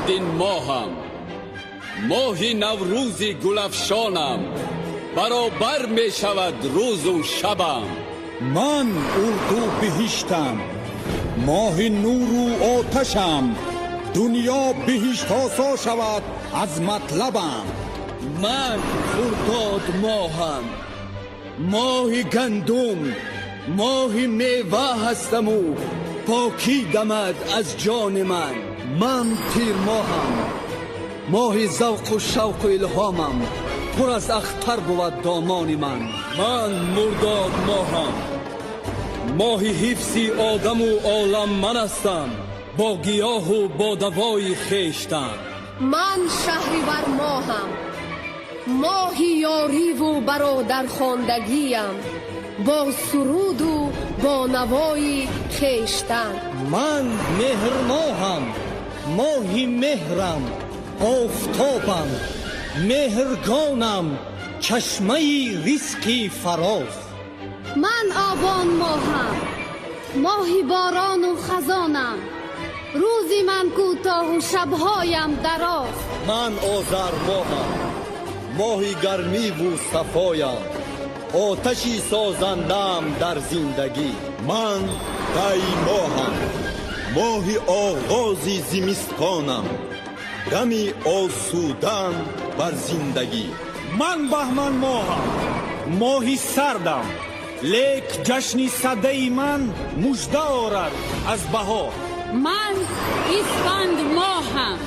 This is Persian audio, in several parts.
فروردین ماهم، ماهی نوروزی گلفشانم، برابر می شود روز و شبم. من اردو بهشتم، ماه نور و آتشم، دنیا بهشت آسا شود از مطلبم. من خرداد ماهم، ماه گندم، ماه میوه هستم و پاکی دمد از جان من. من تیر ماهم، ماه ذوق و شوق و الهامم، پر از اختر بود دامان من. من مرداد ماهم، ماه حفظی آدم و عالم من هستم، با گیاه و با دوای خیشتم. من شهریور ماهم، ماه یاری و برادر خواندگیم، با سرود و با نوای خیشتن. من مهر ماهم، ماهی مهرم، آفتابم، مهرگانم، چشمه ریسکی فراز. من آبان ماهم، ماهی باران و خزانم، روزی من کوتاه و شبهایم دراز. من آذر ماهم، ماهی گرمی و صفایم، آتشی سازندم در زندگی. من دی ماهم، ماهی آغازی زمستانم، غمی آسودن بر زندگی. من بهمن ماهم، ماهی سردم، لیک جشنی صده من مژده آرد از بهار. من اسفند ماهم،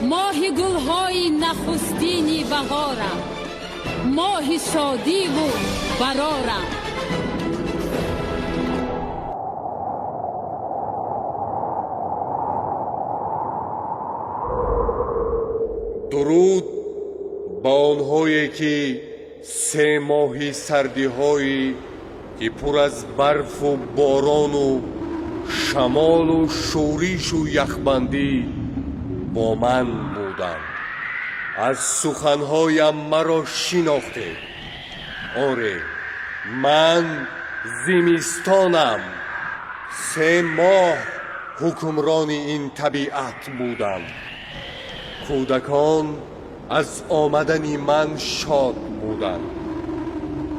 ماه گلهای نخستینی بهارم، ماه شادی و برارم. درود با آنهایی که 3 ماهی سردی هایی که پر از برف و باران و شمال و شوریش و یخبندی با من بودند. از سخنهایم مرا شناخته. آره، من زمستانم. 3 ماه حکمران این طبیعت بودم. کودکان از آمدن من شاد بودند.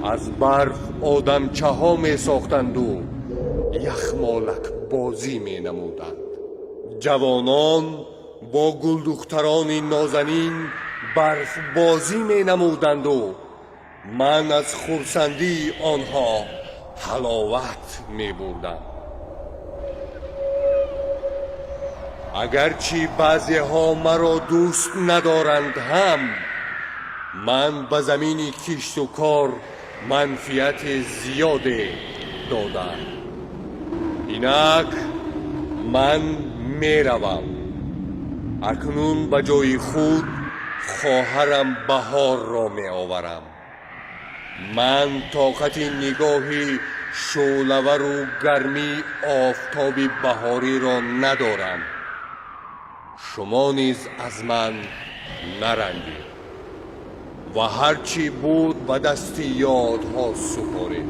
از برف آدمچه ها می ساختند و یخمالک بازی می نمودند. جوانان با گلدختران نازنین برف بازی می نمودند و من از خرسندی آنها حلاوت می بردم. اگرچه بعضی ها مرا دوست ندارند هم، من به زمین کشت و کار منفعت زیاد دادم. اینک من می روم. اکنون به جای خود خواهرم بهار را می آورم. من طاقت نگاه شعله‌ور و گرمی آفتاب بهاری را ندارم. شما نیز از من نرنجید و هرچی بود به دست یادها سپارید.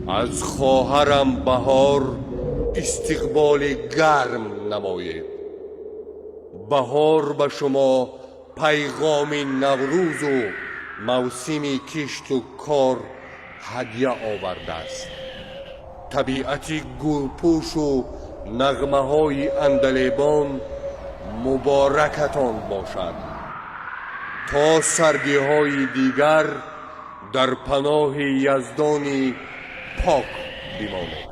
از خواهرم بهار استقبال گرم نمایید. بهار به شما پیغام نوروز و موسم کشت و کار هدیه آورده است. طبیعت گلپوش و نغمه های اندلیبان مبارکتان باشد. تا سردی های دیگر در پناه یزدان پاک بمانید.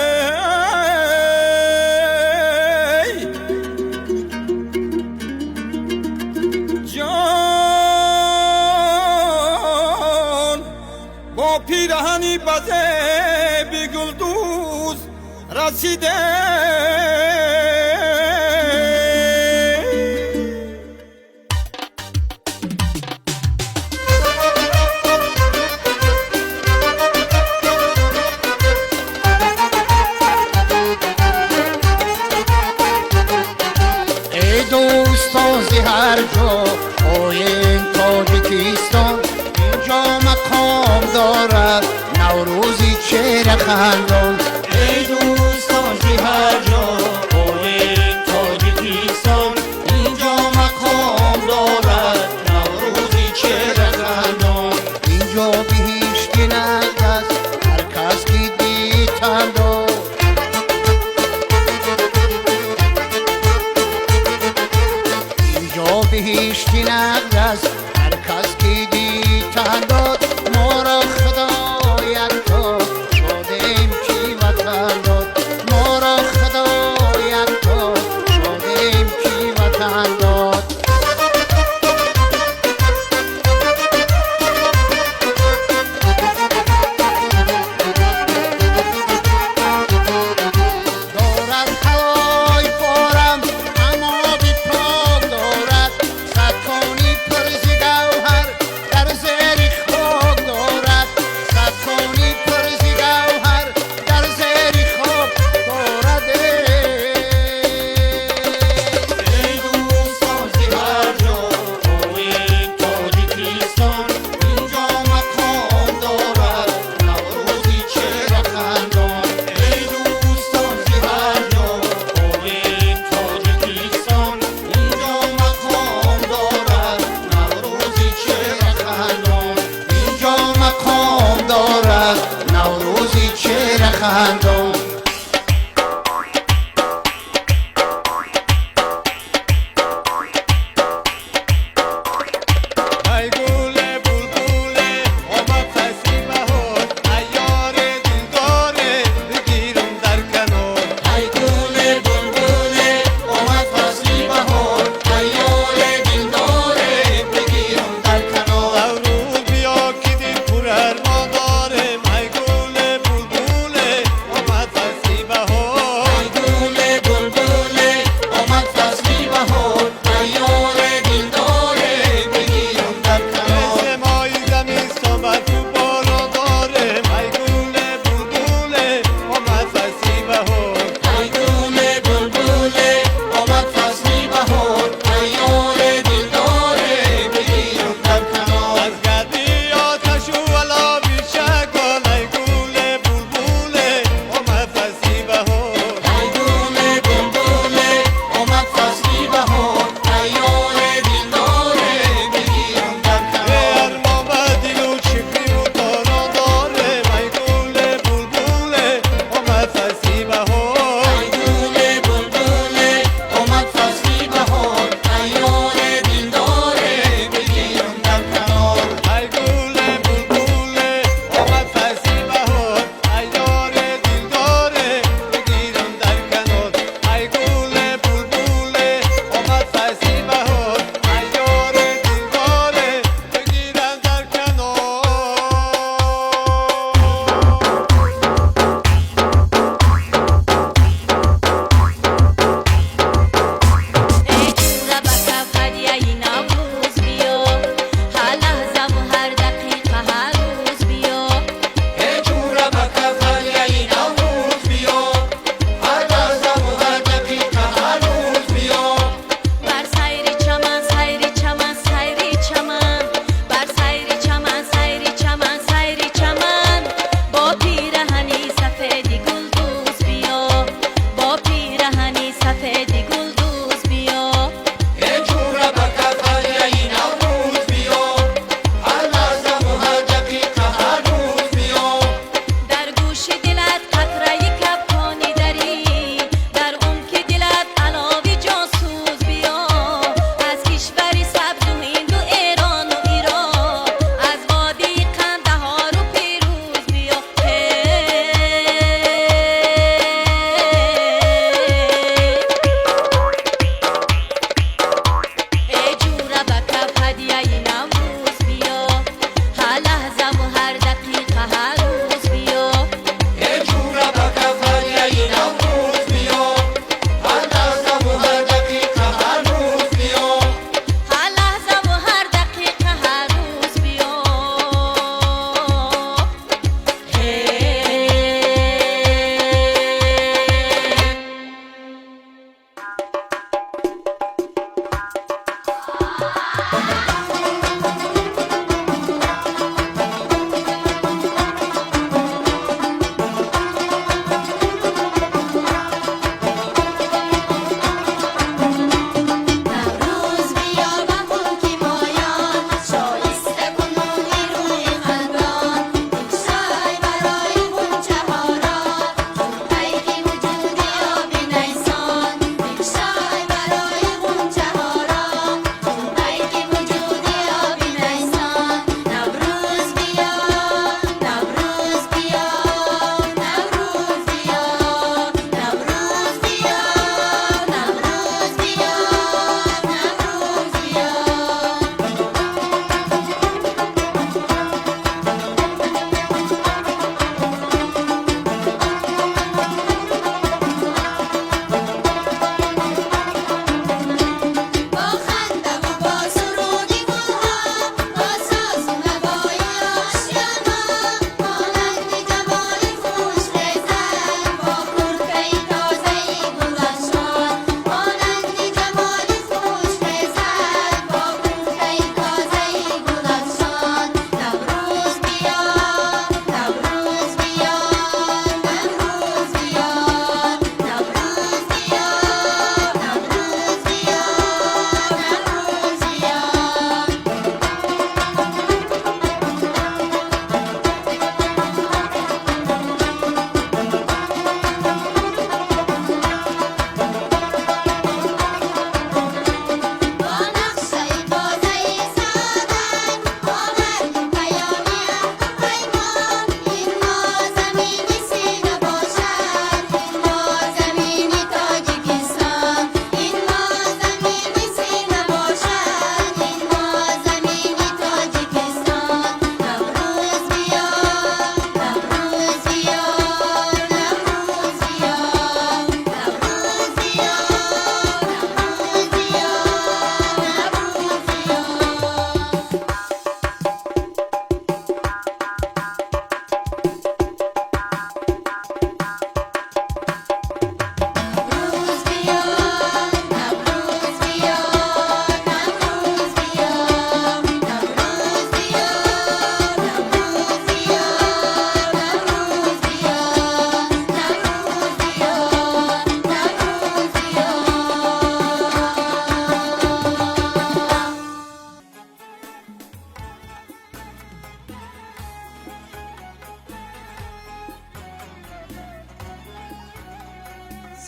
ای پیرهنی بزه بی گلدوز رسیده ای دوستان زی هر جا این تاجیکستان اینجا مقام دارد نوروزی چهره خندان ای دوستان زی هر جا این تاجیکستان اینجا مقام دارد نوروزی چهره خندان اینجا به هیچ کی نگذ هر کس که دیتن داد اینجا به هیچ کی نگذ هر کس که دیتن داد ما را خدایت داد شادیم کی وطن داد ما را خدایت داد شادیم کی وطن داد دارد هوای بارم اما بی پاک دارد ستانی پرزی گوهر در زیر خاک دارد ستانی پرزی گوهر در زیر خاک دارد ای دوستان زی هر جا این تاجیکستان اینجا مقام دارد نوروزی چهره خندان ای دوستان زی هر جا این تاجیکستان اینجا مقام دارد نوروزی چهره خندان اینجا مقام دارد نوروزی چهره خندان ای گل بلبل آمد فصل بهار عیار دلداره بگیرم در کنار ای گل بلبل آمد فصل بهار عیار دلداره بگیرم در کنار نوروز بیا که دل پر ارمان دارم ای گل بلبل آمد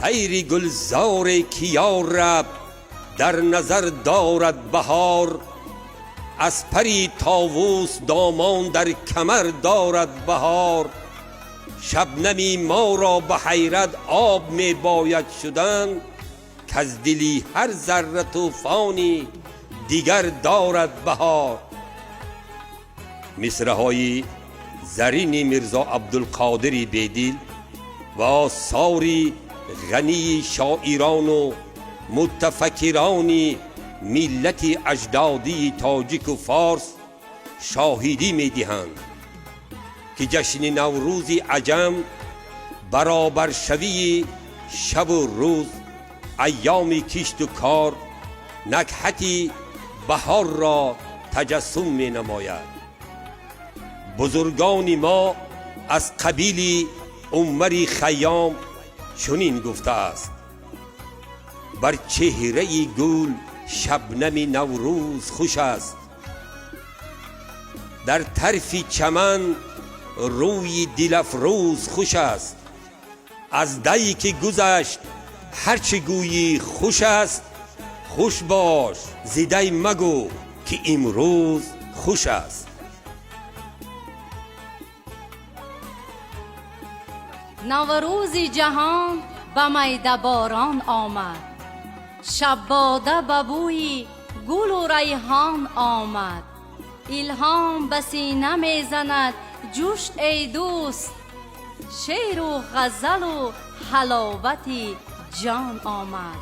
سیر گلزار کیار رب در نظر دارد بهار، از پری طاووس دامان در کمر دارد بهار. شبنمی ما را به حیرت آب می باید شدن، کز دلی هر ذره طوفانی دیگر دارد بهار. مصرع‌های زرین میرزا عبدالقادر بیدل و آثاری غنی شاعران و متفکران ملت اجدادی تاجیک و فارس شاهدی می دهند که جشن نوروز عجم برابر شوی شب و روز، ایام کشت و کار، نکهت بهار را تجسم می نماید. بزرگان ما از قبیل عمر خیام چنین گفته است: بر چهره گل شبنم نوروز خوش است، در طرف چمن روی دل افروز خوش است. از دی که گذشت هرچه گویی خوش است، خوش باش ز دی مگو که امروز خوش است. نوروز جهان به میده باران آمد، شب باده به بوی گل و ریحان آمد. الهام به سینه میزند جوش ای دوست، شعر و غزل و حلاوت جان آمد.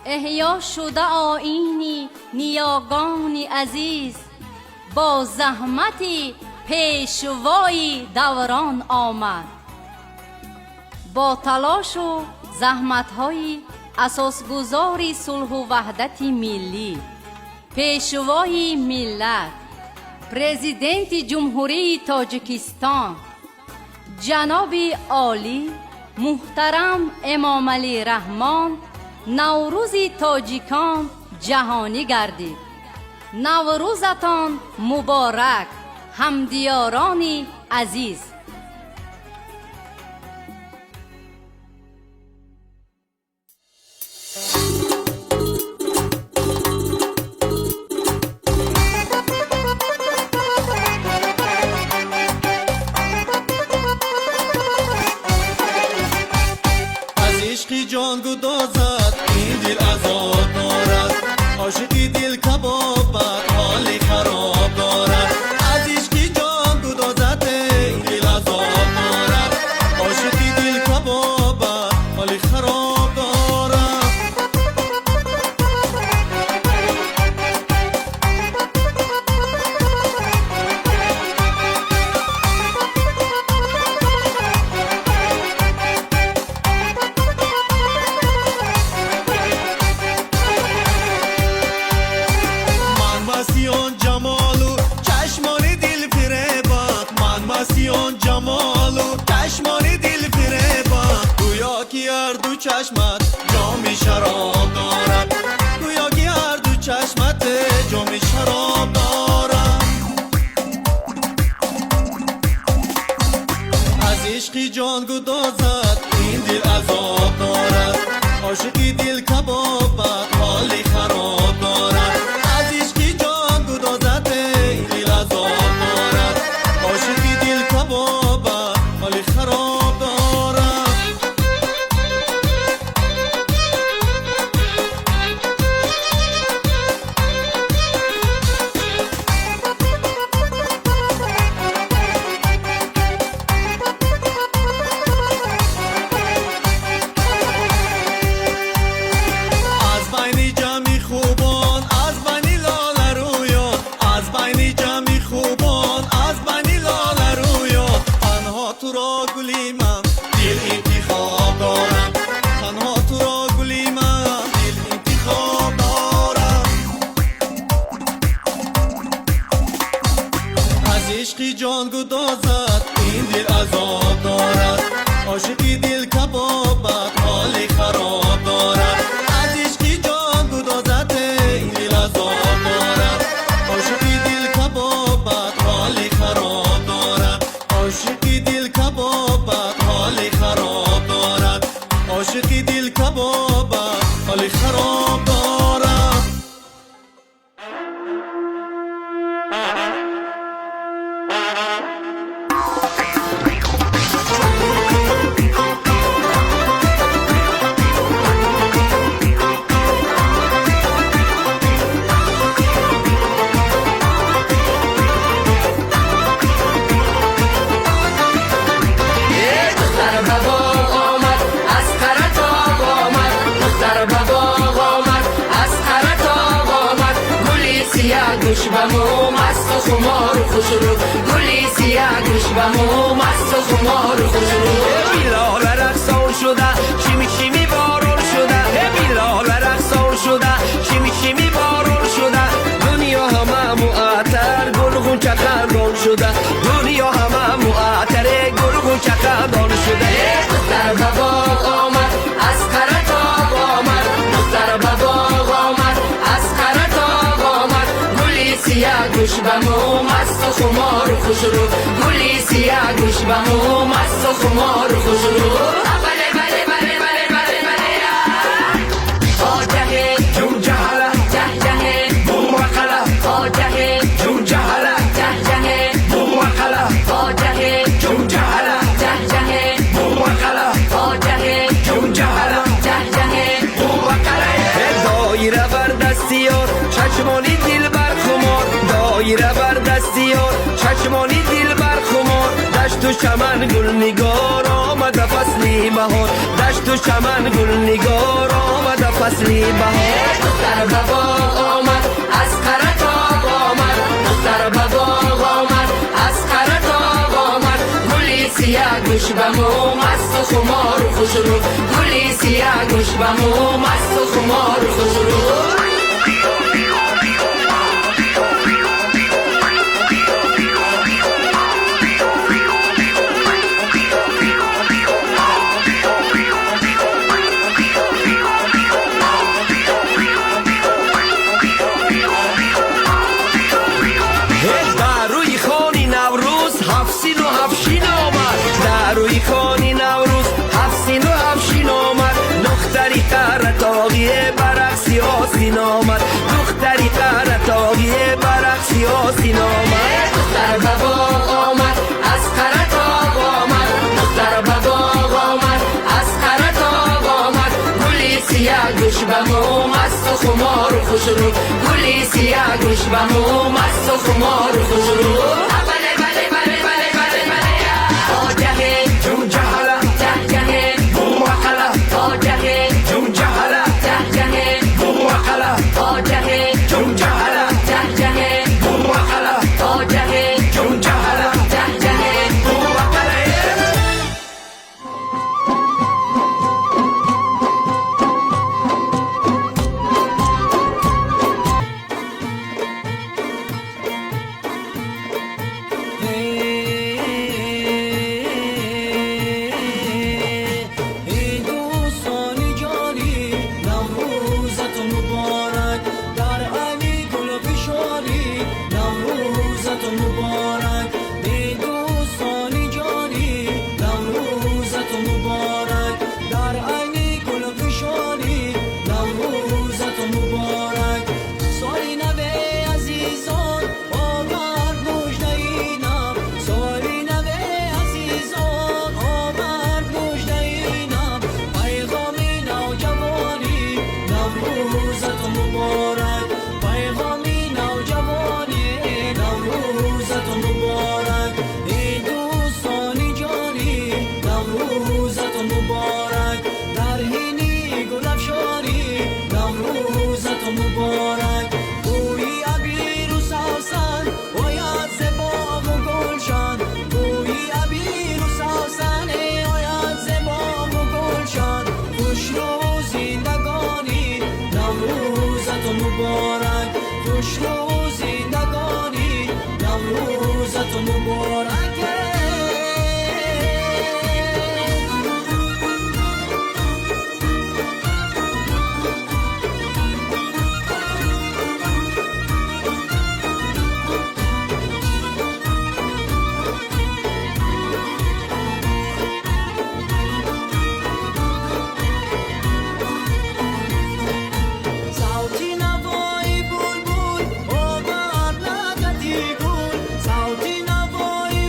احیا شده آیینی نیاگان عزیز، با زحمت پیشوای دوران آمد. با تلاش و زحمت‌های اساسگذاری صلح و وحدت ملی، پیشوای ملت پرزیدنت جمهوری تاجیکستان جناب عالی محترم امام علی رحمان، نوروز تاجیکان جهانی گردید. نوروزتان مبارک همدیاران عزیز. جان گدازد این دل عذاب دارد، عاشقی دل کباب بر حال خراب دارد. از عشقی جان گدازد این دل خوشرو گلی سیاه گوشبمو مست و خمار خوشرو بیلال رقصان شده چیمی چیمی بارون شده بیلال رقصان شده چیمی چیمی بارون شده دنیا همه معطر گلگون چقدران شده دنیا همه معطر گلگون چقدران شده دختر بابا آمد از قرط آمد دختر بابا آمد از قرط آمد گلی سیاه گوشبمو مست و خمار خوشرو گلی سیاه گوشبمو مست و خمار خوشرو بله بله بله بله بله بله آجه جون جهله جه جه بومقله آجه جون جهله جه جه بومقله آجه جون جهله جه جه بومقله آجه جون جهله جه جه بومقله دایره بر دستیار چشمانی دل بر خمار دایره بر دستیار چشمانی دل بر خمار دشت و چمن گل نگار آمده فصلی بهار دشت و چمن گل نگار آمده فصلی بهار دختر بابا آمد از قرط آمد دختر بابا آمد از قرط آمد گلی سیاه گوشبمو مست و خمار خوشرو گلی سیاه گوشبمو مست و خمار خوشرو روی خانی نوروز هفسین و هفشین آمد در روی خانی نوروز هفسین و هفشین آمد دختری قرطاقیه برقصی آسین آمد دختری قرطاقیه برقصی آسین آمد دختر بابا آمد از قرط آمد دختر بابا آمد از قرط آمد گلی سیاه گوشبمو مست و خمار خوشرو گلی سیاه گوشبمو مست و خمار خوشرو بله بله بله بله بله بله آجه جون جهله جه جه بومقله آجه جون جهله جه جه بومقله آجه جون جهله جه جه بومقله آجه جون جهله جه جه بومقله ای دوستان جانی نوروزت مبارک در علی گل فشاری نوروزت مبارک ای دوستان جانی نوروزت مبارک در علی گل فشاری نوروزت مبارک سالی نوه عزیزان آمد مژده اینم سالی نوه عزیزان آمد مژده اینم پیغامی نوجوانی نوروزت مبارک پیغامی نوجوانی نوروزت مبارک ای دوستانی جانی نوروزت مبارک در هینی گل افشاری نوروزت مبارک گویی عبیر و سوسن باید ز باغ و گلشن گویی عبیر و سوسن آید ز باغ و گلشن خوش رو زندگانی نوروزت مبارک خوش رو زندگانی نوروزت مبارک صوتی نوای بلبل آمد لگتی گل صوتی نوای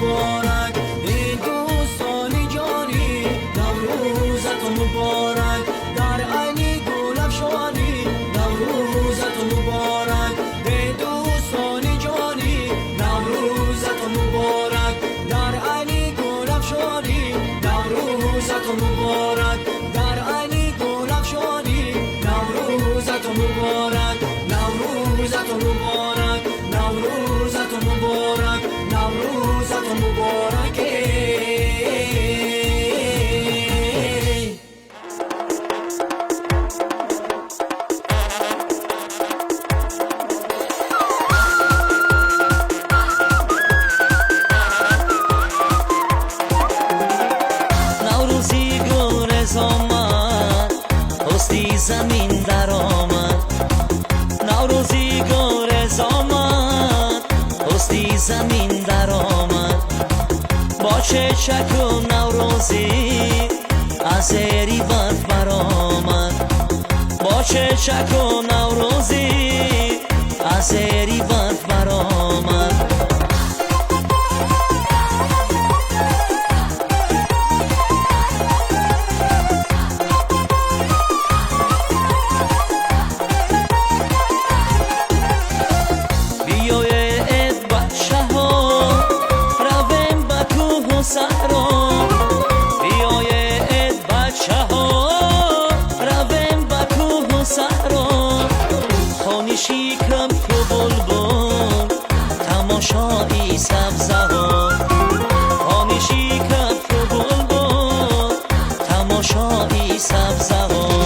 مبارک ای دوستان جانی نوروزتون مبارک در علی گل افشانی نوروزتون مبارک ای دوستان جانی نوروزتون مبارک در علی گل افشانی نوروزتون مبارک در علی گل افشانی نوروزتون مبارک نوروزتون مبارک نوروزتون مبارک نوروزتون مبارک نوروزی گل آمد پستی زمین در آمد نوروزی گل آمد پستی زمین در آمد با چشک و نوروزی از ایوان برآمد با چشک و نوروزی از ایوان برآمد شیکم که بلبل تماشایی سبزه ها خانی شیکم که بلبل تماشایی سبزه ها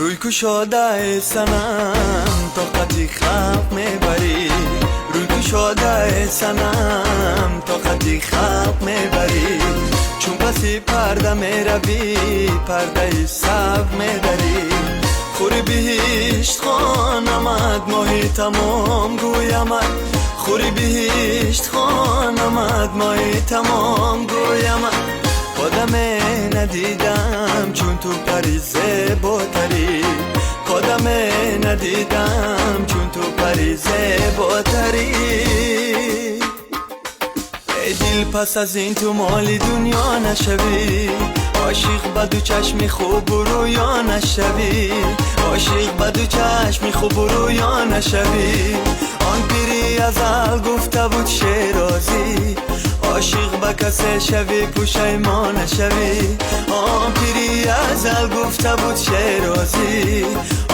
روی کشاده سنم طاقتی خلق میبری روی کشاده سنم طاقتی خلق میبری چون پسی پرده میروی پرده سب میداری خوری بهشت خانمد ماهی تمام گویمد خوری بهشت خانمد ماهی تمام گویمد قدم ندیدم چون تو پریزه باتری قدم ندیدم چون تو پریزه باتری ای دل پس از این تو مالی دنیا نشوی عاشق بدو چشمی خوب و رویا نشوی عاشق بدو چشمی خوب و رویا نشوی آن پیری ازل گفته بود شیرازی عاشق با کسی شوی پشیمان شوی آن پیری ازل گفته بود شیرازی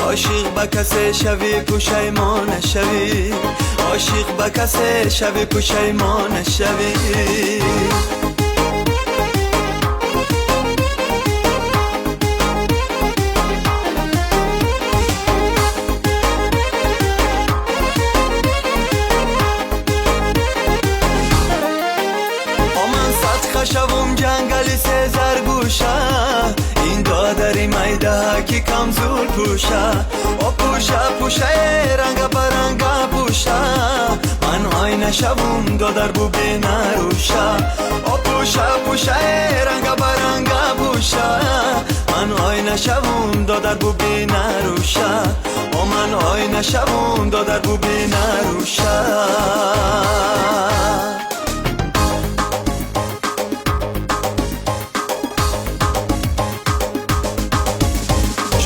عاشق با کسی شوی پشیمان شوی عاشق با کسی شوی پشیمان شوی ای میده که کمزور پوشه او پوشه رنگ برنگ پوشه من آینه شبم دادر بو بینه روشه او پوشه رنگ برنگ پوشه من آینه شبم دادر بو بینه روشه او من آینه شبم دادر بو بینه روشه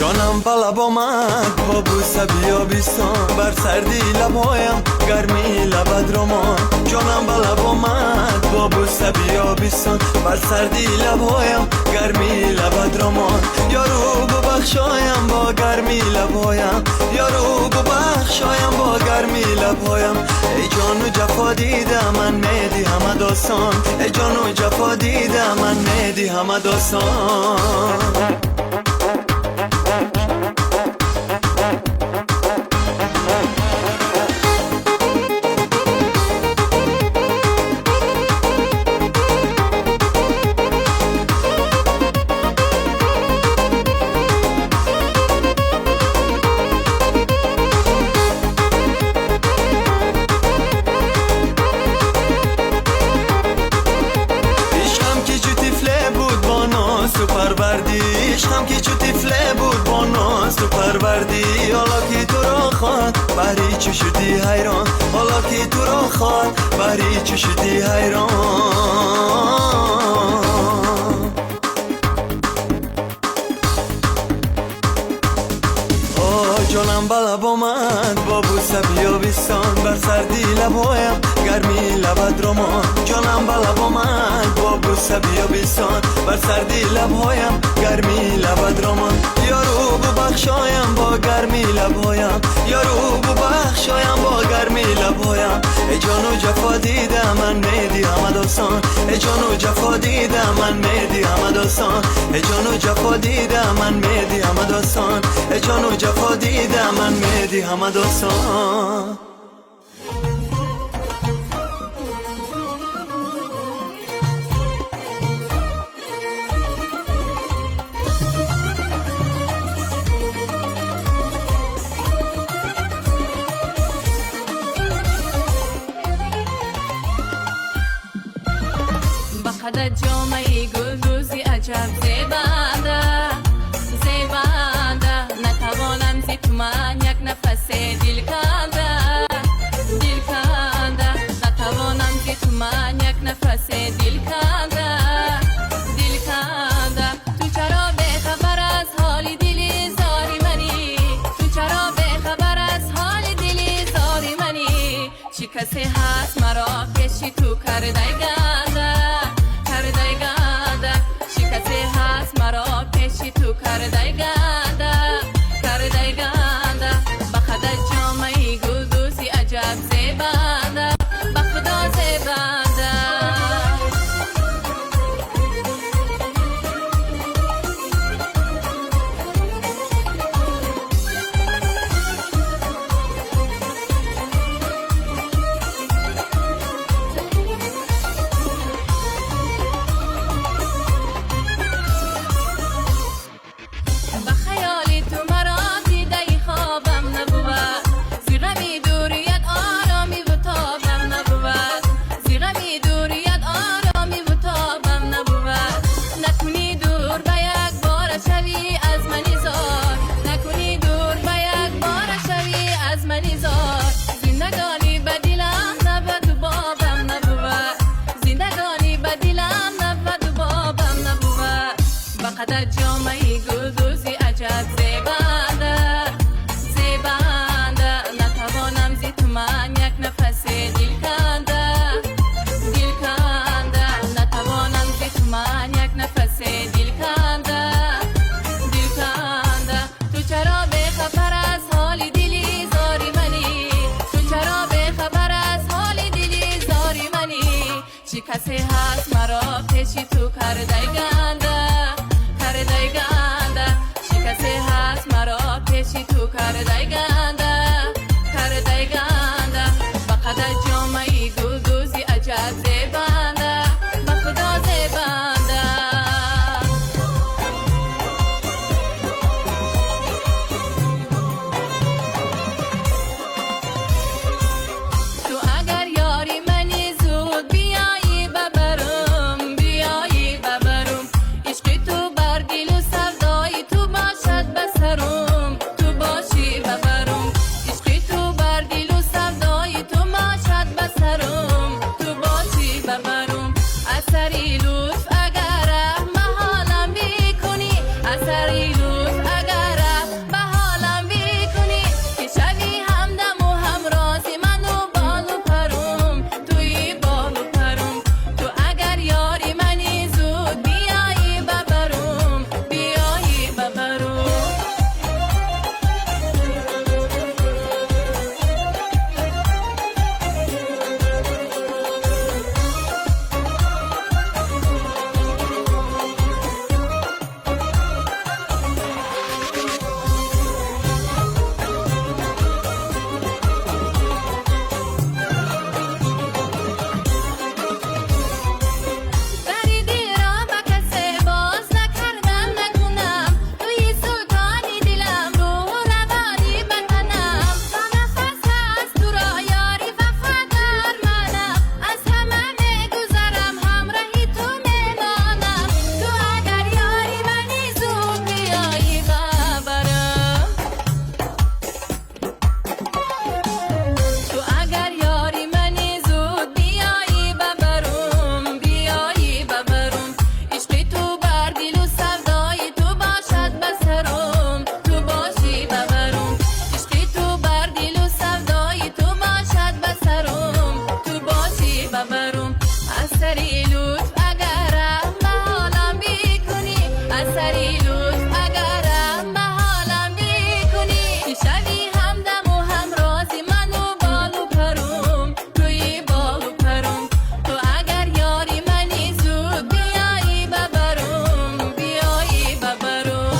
جانم بالا با من با بوسه بیابیستان بر سردی لبایم گرمی لبد رمان جانم بالا با من با بوسه بیابیستان بر سردی لبایم گرمی لبد رمان یارو ببخشایم با گرمی لبایم یارو ببخشایم با گرمی لبایم ای جانو جفا دیده من میدی همه داستان ای جانو جفا دیده من میدی همه داستان عشقم که چو تفله بود با ناز تو پروردی حالا که تو را خواد بری چو شدی حیران حالا که تو را خواد بری چو شدی حیران جانم بالا با من با بوسه بیابیستان بر سردی لبایم گرمی لبد رمان جانم بالا با من با بوسه بیابیستان بر سردی لبایم گرمی لبد رمان یارو ببخشایم با گرمی لبایم یارو ببخشایم با گرمی لبایم ای جانو جفا دیده من میدی همه داستان ای جانو جفا دیده من میدی همه داستان ای جانو جفا دیده من میدی همه داستان ای جانو جفا دیده من میدی همه داستان بخدا جامعه گلدوزی عجب زیبنده زیبنده نتوانم زی تو من یک نفس دل کنده دل کنده نتوانم زی تو من یک نفس دل کنده دل کنده تو چرا بخبر از حال دلی زاری منی تو چرا بخبر از حال دلی زاری منی چی کسی هست مرا کشی تو کرده گنده کرده گنده چی کسی هست مرا کشی تو کرده گنده کرده گنده بخدا جامعه گلدوزی عجب زیبنده بخدا زیبنده بخدا جامعه گلدوزی عجب زیبنده زیبنده نتوانم زی تو من یک نفس دل کنده دل کنده نتوانم زی تو من یک نفس دل کنده دل کنده تو چرا بخبر از حال دلی زاری منی تو چرا بخبر از حال دلی زاری منی چی کسی هست مرا پیشی تو کرده گنده کرده گنده چی کسی هست مرا پیشی تو کرده گنده کرده گنده بخدا جامعه گلدوزی عجب زیبنده بخدا زیبنده سری لطف اگر به حالم بیکنی که شوی همدم و همرازی من و بال و پرم توی بال و پرم تو اگر یاری منی زود بیایی ببرم بیایی ببرم دری دیرا با کسی باز نکردم نکنم توی سلطانی دلم رو روانی بکنم تا نفس هست تو را یاری وفادار منم از همه میگذرم همراهی تو میمانم تو اگر یاری منی زود بیایی ببرم تو اگر یاری منی زود بیایی ببرم بیایی ببرم عشق تو بر دل و سودای تو باشد بسرم تو باشی ببرم عشق تو بر دل و سودای تو باشد بسرم تو باشی ببرم از سری لطف اگرم به حالم بیکنی از سری لطف اگرم به حالم بیکنی که شوی همدم و همرازی من و بال و پرم توی بال و پرم تو اگر یاری منی زود بیایی ببرم بیایی ببرم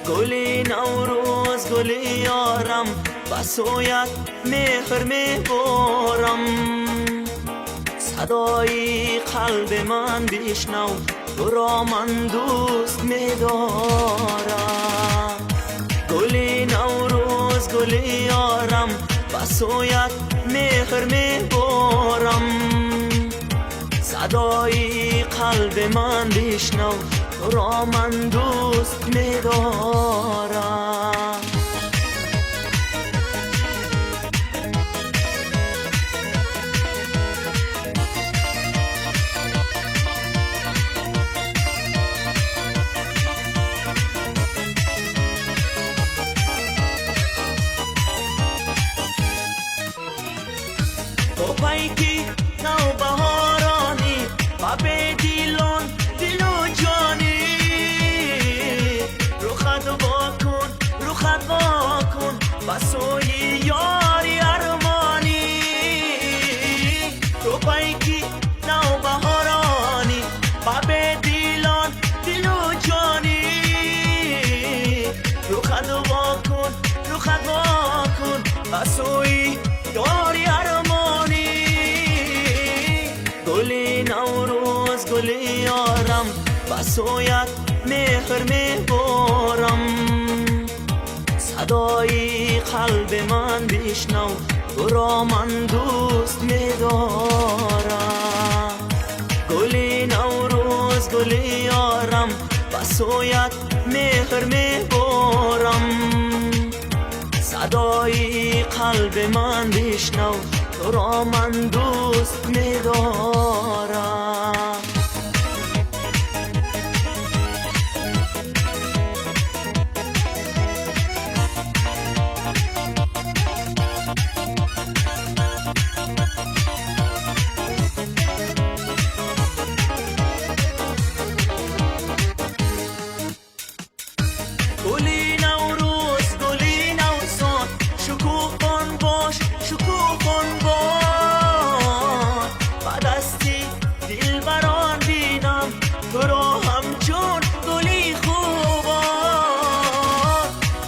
گلی نوروز گلی یارم بسویت مهر میبارم صدای قلب من بشنو تو را من دوست میدارم گلی نوروز گلی یارم بسویت مهر میبارم صدای قلب من بشنو تو را من دوست میدارم تو پیکی نو بهارانی و به دیلان دل و جانی روخت واکن بسوی یاری ارمانی تو پیکی نو بهارانی و به دیلان دل و جانی روخت واکن بسوی یاری ارمانی گلی نوروز گلی یارم بسویت مهر میبارم صدای قلب من بشنو تو را من دوست میدارم گلی نوروز گلی یارم بسویت مهر میبارم صدای قلب من بشنو تو را من دوست میدارم گلی نوروز گلی نوسان شکوفان باش شکوفان باش بعد استی دل بران بینم تو را همچون گلی خوبان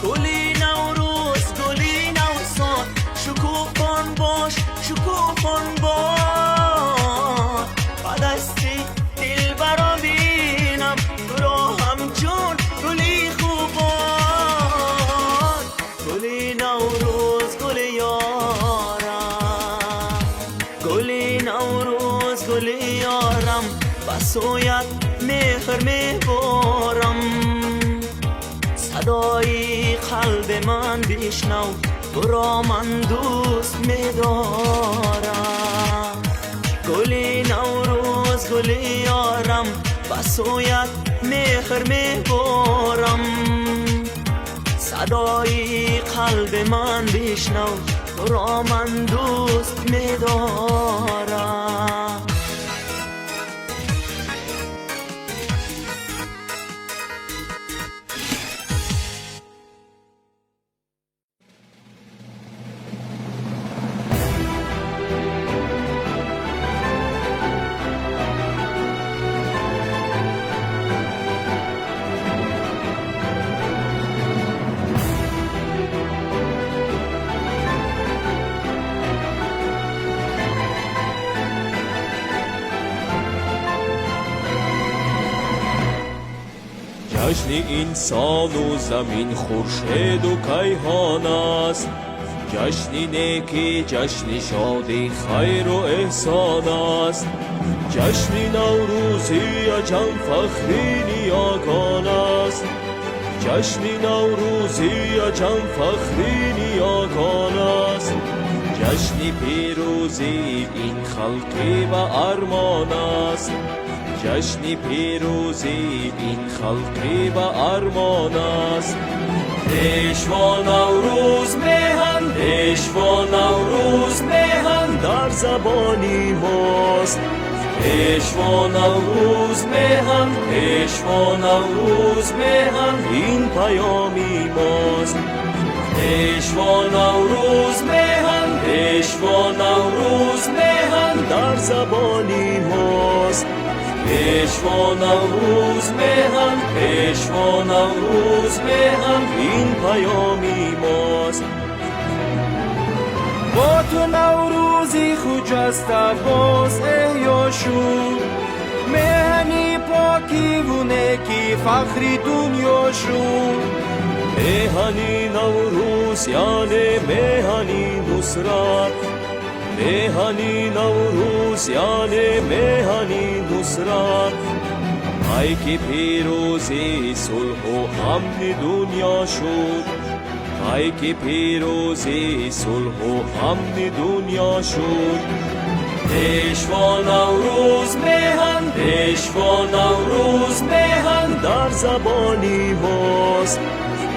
گلی نوروز گلی نوسان شکوفان باش شکوفان باش بعد استی دل بران بینم تو را همچون گلی سویت مهر میبارم صدای قلب من بشنو تو را من دوست میدارم گلی نوروز گلی یارم با سویت مهر میبارم صدای قلب من بشنو تو را من دوست میدارم جشن انسان و زمین خورشید و کیهان است جشن نیکی جشن شادی خیر و احسان است جشن نوروزی عجم فخری نیاکان است جشن نوروزی عجم فخری نیاکان است جشن پیروزی این خلقی و ارمان است جشن پیروزی این خلقی و ارمان است پیشوا نوروز مهن پیشوا نوروز مهن در زبانی ماست پیشوا نوروز مهن پیشوا نوروز مهن این پیامی ماست پیشوا نوروز مهن پیشوا نوروز مهن در زبانی ماست پیشوا نوروز مهن پیشوا نوروز مهن این پیامی ماست با تو نوروزی خجسته باز احیا شد مهنی پاکی و نیکی فخری دنیا شد مهنی نوروز یعنی مهنی نصرت مهنی نوروز یعنی مهنی نصرت ای که پیروزی صلح و امن دنیا شد ای که پیروزی صلح و امن دنیا شد پیشوا نوروز مهن پیشوا نوروز مهن در زبانی ماست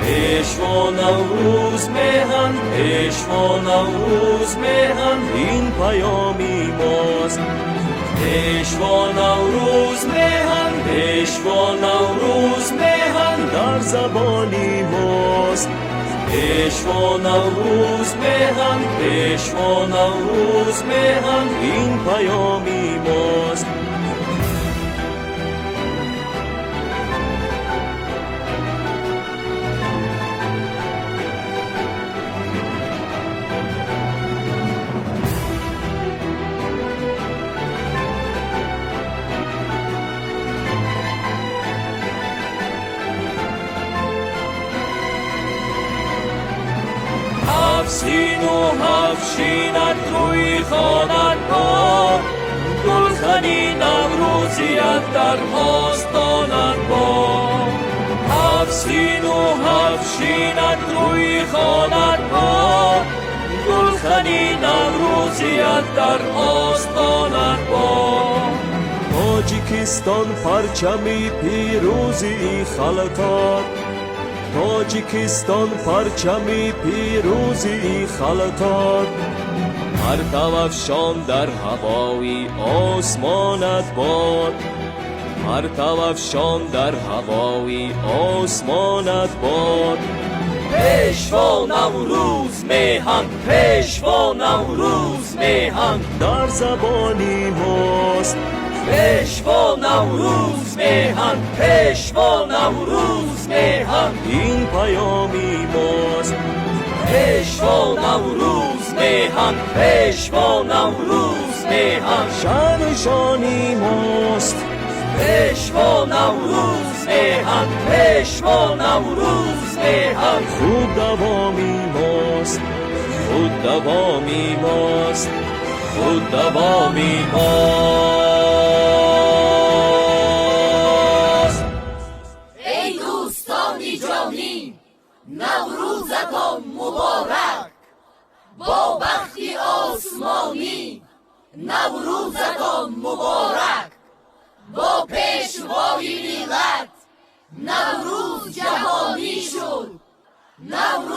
پیشوا نوروز مهن پیشوا نوروز مهن این پیامی ماست پیشوا نوروز مهن پیشوا نوروز مهن در زبانی ماست پیشوا نوروز مهن پیشوا نوروز مهن این پیامی ماست هفسین و هفشینت روی خانت با گلخنی نوروزیت در آستانت با هفسین و هفشینت روی خانت با گلخنی نوروزیت در آستانت با تاجیکستان پرچمی پیروزی خلطات تاجیکستان پرچمی پیروزی خلطات پرتو افشان در هوای آسمانت باد پرتو افشان در هوای آسمانت باد پیشوا نوروز میهن پیشوا نوروز میهن در زبانی ماست پیشوا نوروز میهن پیشوا نوروز میهن این پیامی ماست پیشوا نوروز میهن پیشوا نوروز میهن شان شانی ماست پیشوا نوروز میهن پیشوا نوروز میهن خود دوامی ماست خود دوامی ماست خود دوامی ماست جهانی نوروزتان مبارک با بختی آسمانی نوروزتان مبارک با پیشوای ملت نوروز جهانی شد نوروز